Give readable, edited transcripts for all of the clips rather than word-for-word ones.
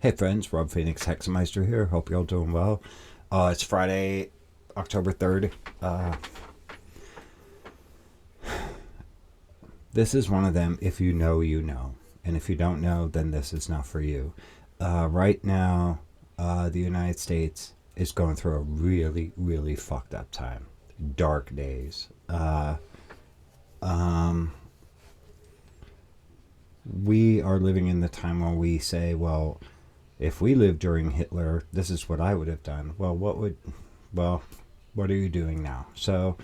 Hey friends, Rob Phoenix Hexameister here. Hope you're all doing well. It's Friday, October 3rd. This is one of them, if you know, you know. And if you don't know, then this is not for you. Right now, the United States is going through a really, really fucked up time. Dark days. Um, we are living in the time where we say, well, if we lived during Hitler, this is what I would have done. Well, what are you doing now? So,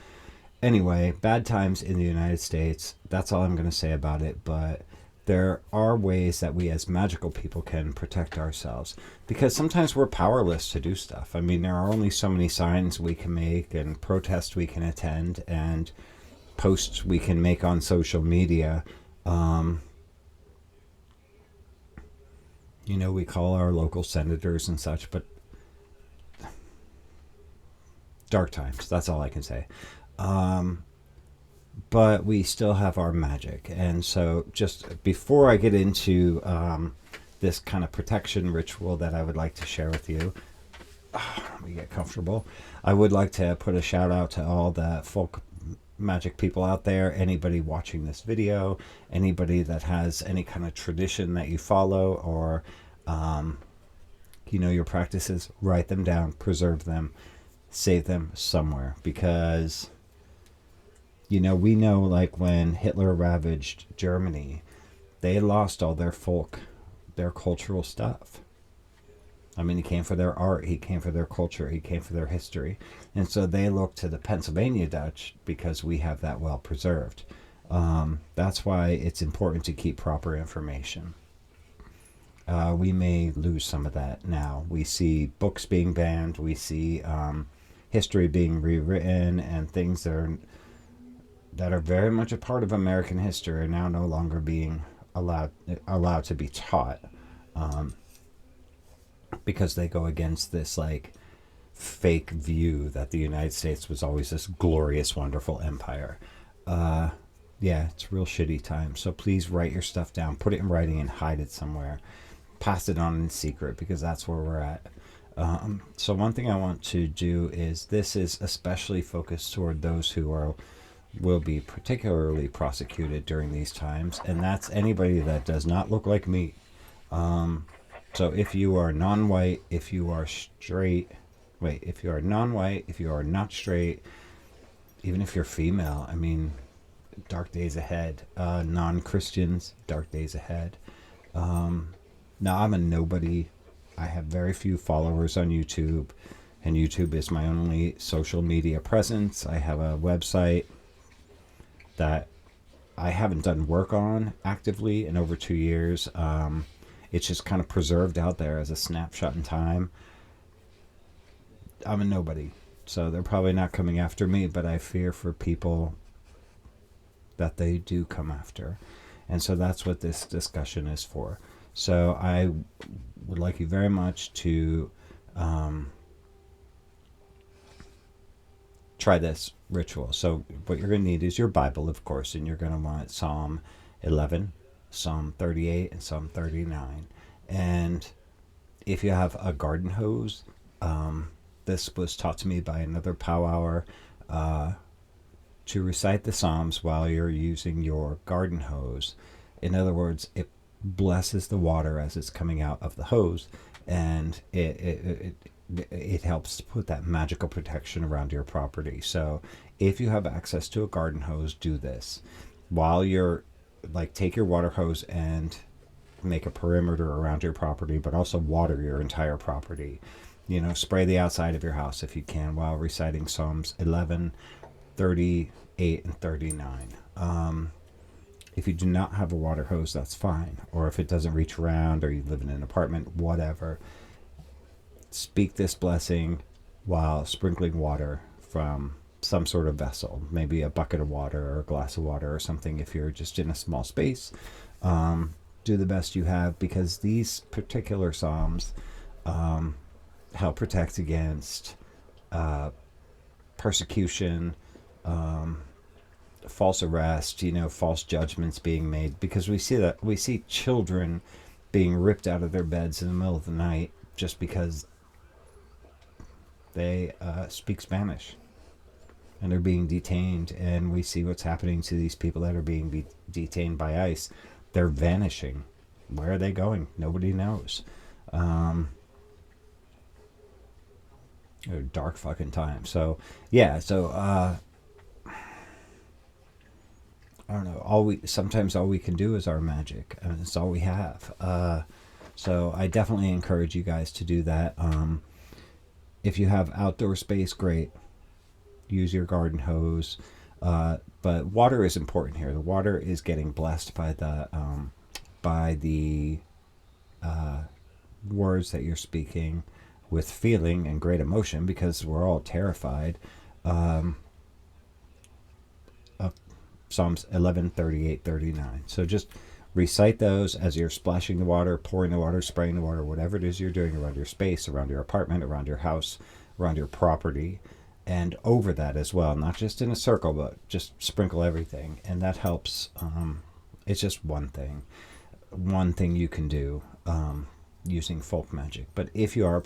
anyway, bad times in the United States. That's all I'm going to say about it. But there are ways that we as magical people can protect ourselves because sometimes we're powerless to do stuff. I mean, there are only so many signs we can make and protests we can attend and posts we can make on social media. Um, we call our local senators and such, but dark times. That's all I can say. Um, but we still have our magic. And so, just before I get into this kind of protection ritual that I would like to share with you, let me get comfortable. I would like to put a shout out to all the folk magic people out there, anybody watching this video, anybody that has any kind of tradition that you follow or your practices, write them down, preserve them, save them somewhere because we know, like, when Hitler ravaged Germany, they lost all their folk, their cultural stuff. I mean, he came for their art, he came for their culture, he came for their history. And so they looked to the Pennsylvania Dutch because we have that well preserved. That's why it's important to keep proper information. We may lose some of that now. We see books being banned, we see history being rewritten, and things that are very much a part of American history are now no longer being allowed to be taught, because they go against this, like, fake view that the United States was always this glorious, wonderful empire. Yeah, it's a real shitty time. So please write your stuff down, put it in writing, and hide it somewhere. Pass it on in secret because that's where we're at. So one thing I want to do is, this is especially focused toward those who will be particularly prosecuted during these times, and that's anybody that does not look like me. So if you are non-white, if you are straight, if you are non-white, if you are not straight, even if you're female, I mean, dark days ahead. Non-Christians, dark days ahead. Now, I'm a nobody. I have very few followers on YouTube, and YouTube is my only social media presence. I have a website that I haven't done work on actively in over 2 years. It's just kind of preserved out there as a snapshot in time. I'm a nobody, so they're probably not coming after me, but I fear for people that they do come after. And so that's what this discussion is for. So I would like you very much to try this ritual. So what you're going to need is your Bible, of course, and you're going to want Psalm 11, Psalm 38, and Psalm 39. And if you have a garden hose, this was taught to me by another powwower, to recite the Psalms while you're using your garden hose. In other words, it blesses the water as it's coming out of the hose, and it helps to put that magical protection around your property. So if you have access to a garden hose, do this while you're, like, take your water hose and make a perimeter around your property, but also water your entire property. Spray the outside of your house if you can while reciting Psalms 11, 38, and 39. If you do not have a water hose, that's fine. Or if it doesn't reach around, or you live in an apartment, whatever. Speak this blessing while sprinkling water from some sort of vessel, maybe a bucket of water or a glass of water or something if you're just in a small space. Do the best you have, because these particular psalms help protect against persecution, false arrest, false judgments being made, because we see children being ripped out of their beds in the middle of the night just because they speak Spanish, and they're being detained. And we see what's happening to these people that are being detained by ICE. They're vanishing. Where are they going? Nobody knows. Dark fucking time. So yeah, so I don't know. Sometimes all we can do is our magic, and it's all we have. So I definitely encourage you guys to do that. If you have outdoor space, great. Use your garden hose. But water is important here. The water is getting blessed by the words that you're speaking with feeling and great emotion, because we're all terrified. Psalms 11, 38, 39. So just recite those as you're splashing the water, pouring the water, spraying the water, whatever it is you're doing around your space, around your apartment, around your house, around your property, and over that as well. Not just in a circle, but just sprinkle everything. And that helps. It's just one thing you can do using folk magic. But if you are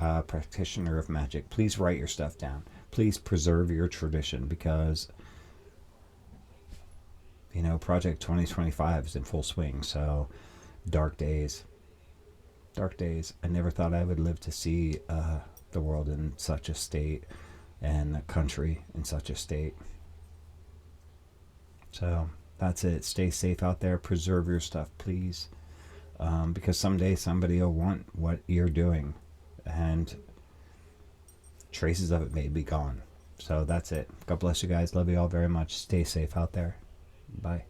a practitioner of magic, please write your stuff down. Please preserve your tradition, because Project 2025 is in full swing. So dark days. I never thought I would live to see the world in such a state, and the country in such a state. So that's it. Stay safe out there. Preserve your stuff, please. Because someday somebody will want what you're doing, and traces of it may be gone. So that's it. God bless you guys. Love you all very much. Stay safe out there. Bye.